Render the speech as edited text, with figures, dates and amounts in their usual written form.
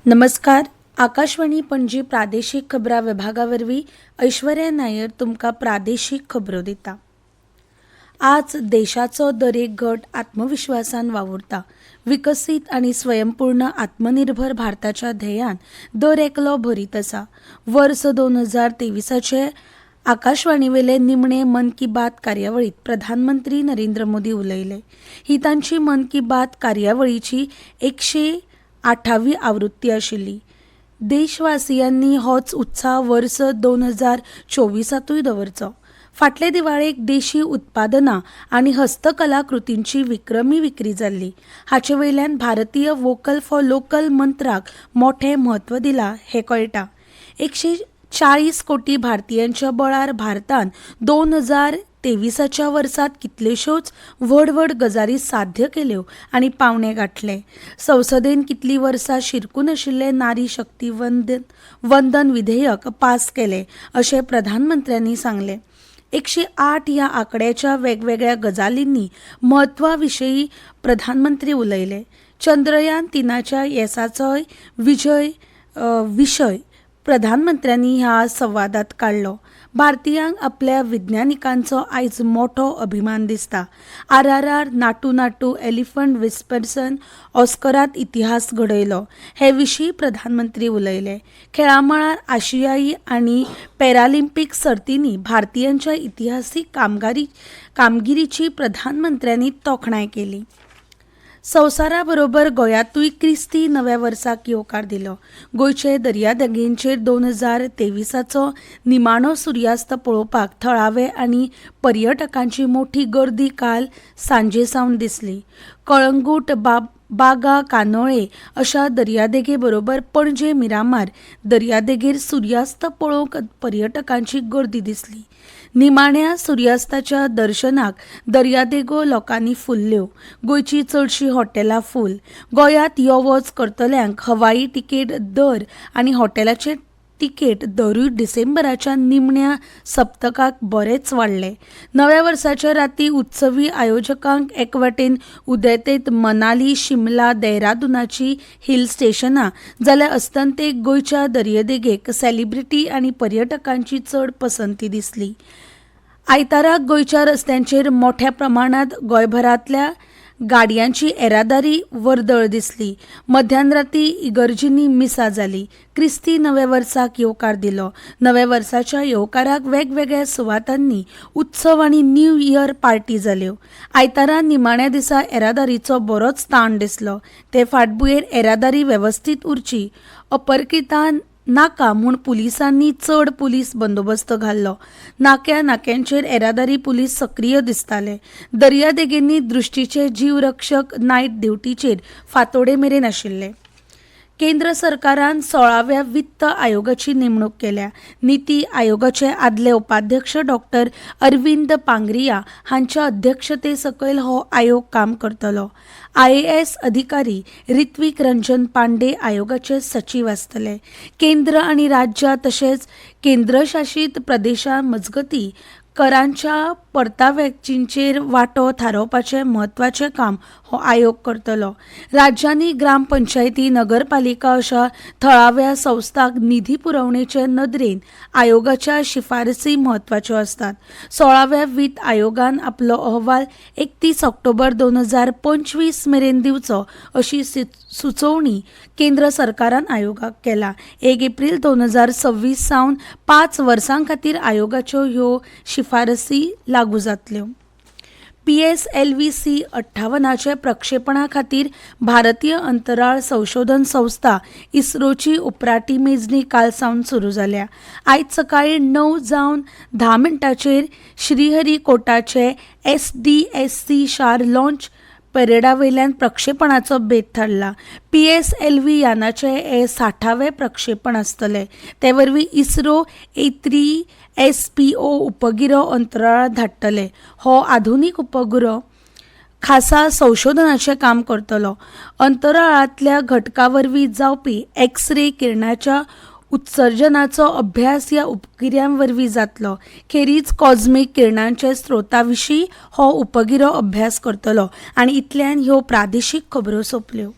नमस्कार. आकाशवाणी पणजी प्रादेशिक खबरां विभागावरवीं ऐश्वर्या नायर तुमकां प्रादेशिक खबरो दिता. आज देशाचो दरेक गट आत्मविश्वासान वावुरता. विकसीत आनी स्वयंपूर्ण आत्मनिर्भर भारताच्या ध्येयान दर एकलो भरीत आसा. वर्स 2023 आकाशवाणीवेले निमणे मन की बात कार्यावळीत प्रधानमंत्री नरेंद्र मोदी उलयले. ही तांची मन की बात कार्यावळीची 108वी आवृत्ती आशिल्ली. देशवासियांनी होच उत्साह वर्स 2024 दवरचो. फाटले दिवाळेक देशी उत्पादनां आनी हस्तकला कृतींची विक्रमी विक्री जाल्ली. हाचे वयल्यान भारतीय वोकल फॉर लोकल मंत्राक मोठें म्हत्व दिलां हें कळटा. 140 कोटी भारतीयांच्या बळार भारतान 2023 वर्सात कितल्योशोच व्हड गजाली साध्य केल्यो आनी पावणे गाठले. संसदेन कितलीं वर्सां शिरकून आशिल्लें नारी शक्ती वंदन विधेयक पास केलें अशें प्रधानमंत्र्यांनी सांगलें. 108 ह्या आंकड्याच्या वेगवेगळ्या गजालींनी म्हत्वा विशयी प्रधानमंत्री उलयले. चंद्रयान 3च्या येसाचोय विशय प्रधानमंत्र्यांनी ह्या संवादात काडलो. भारतीयांक आपल्या विज्ञानिकांचो आयज मोठो अभिमान दिसता. RRR, नाटू एलिफंट विस्पर्सन ऑस्करांत इतिहास घडयलो हे विशीं प्रधानमंत्री उलयले. खेळां मळार आशियाई आनी पॅरालिंपीक सर्तींनी भारतीयांच्या इतिहासीक कामगिरीची प्रधानमंत्र्यांनी तोखणाय केली. संवसारा बरोबर गोंयांतूय क्रिस्ती नव्या वर्साक येवकार दिलो. गोंयचे दर्यादेगेंचेर 2023 निमाणो सुर्यास्त पळोवपाक थळावे आनी पर्यटकांची मोठी गर्दी काल सांजेसावन दिसली. कळंगूट, बागा, कानोळे अशा दर्यादेगे बरोबर पणजे, मिरामार दर्यादेगेर सुर्यास्त पळोवंक पर्यटकांची गर्दी दिसली. निमाण्या सुर्यास्ताच्या दर्शनाक दर्यादेगो लोकांनी फुल्ल्यो. गोंयची चडशीं हॉटेलां फूल. गोंयांत यो वच करतल्यांक हवाई तिकेट दर आनी हॉटेलाचे तिकेट दरूय डिसेंबराच्या निमण्या सप्तकाक बरेच वाडले. नव्या वर्साच्या राती उत्सवी आयोजकांक एकवटेन उदेंतेत मनाली, शिमला, देहरादूनाची हिल स्टेशनां जाल्यार अस्तंतेक गोंयच्या दर्यादेगेक सेलिब्रिटी आनी पर्यटकांची चड पसंती दिसली. आयताराक गोंयच्या रस्त्यांचेर मोठ्या प्रमाणांत गोंयभरांतल्या गाडयांची येरादारी वर्दळ दिसली. मध्यानराती इगर्जींनी मिसा जाली. क्रिस्ती नव्या वर्साक येवकार दिलो. नव्या वर्साच्या येवकाराक वेगवेगळ्या सुवातांनी उत्सव आनी न्यू इयर पार्टी जाल्यो. आयतारा निमाण्या दिसा येरादारीचो बरोच ताण दिसलो. ते फाटभुंयेर येरादारी वेवस्थीत उरची अपर्कितां नाका म्हूण पुलिसांनी चड पुलीस बंदोबस्त घाल्लो. नाक्यांचेर येरादारी पुलीस सक्रीय दिसताले. दर्यादेगेंनी दृश्टीचे जीवरक्षक नायट ड्युटीचेर फांतोडे मेरेन आशिल्ले. केंद्र सरकारान 16व्या वित्त आयोगाची नेमणूक केल्या. नीती आयोगाचे आदले उपाध्यक्ष डॉ. अरविंद पांगरिया हांच्या अध्यक्षते सकयल हो आयोग काम करतलो. IAS अधिकारी ऋत्विक रंजन पांडे आयोगाचे सचिव आसतले. केंद्र आनी राज्यां तशेंच केंद्रशासीत प्रदेशां मजगती करांच्या परताव्यांचेर वांटो थारोवपाचें म्हत्वाचें काम हो आयोग करतलो. राज्यांनी ग्रामपंचायती, नगरपालिका अशा थळाव्या संस्थांक निधी पुरवणेचे नदरेन आयोगाच्या शिफारसी म्हत्वाच्यो आसतात. 16व्या वित्त आयोगान आपलो अहवाल 31 ऑक्टोबर 2025 मेरेन दिवचो अशी सुचोवणी केंद्र सरकारान आयोगाक केला. 1 एप्रील 2026 सावन 5 वर्सां खातीर आयोगाच्यो ह्यो शिफारसी लागू जातल्यो. PSLV-C 58चे प्रक्षेपणा खातीर भारतीय अंतराळ संशोधन संस्था इस्रोची उपराटी मेजणी काल सावन सुरू जाल्या. आयज सकाळी 9:10 श्रीहरिकोटाचे SDSC शार लॉन्च पॅरेडा वयल्यान प्रक्षेपणाचो बेत थारला. PSLV यानाचे हे 60वें प्रक्षेपण आसतले. ते वरवीं इस्रो A3SPO उपगिरो अंतराळांत धाडटले. हो आधुनीक उपग्रह खासा संशोधनाचें काम करतलो. अंतराळांतल्या घटकां वरवीं जावपी एक्स-रे किरणाच्या उत्सर्जनाचो अभ्यास ह्या उपगिऱ्यां वरवीं जातलो. खेरीज कॉस्मिक किरणांच्या स्रोता विशीं हो उपगिरो अभ्यास करतलो. आनी इतल्यान ह्यो प्रादेशीक खबरो सोंपल्यो.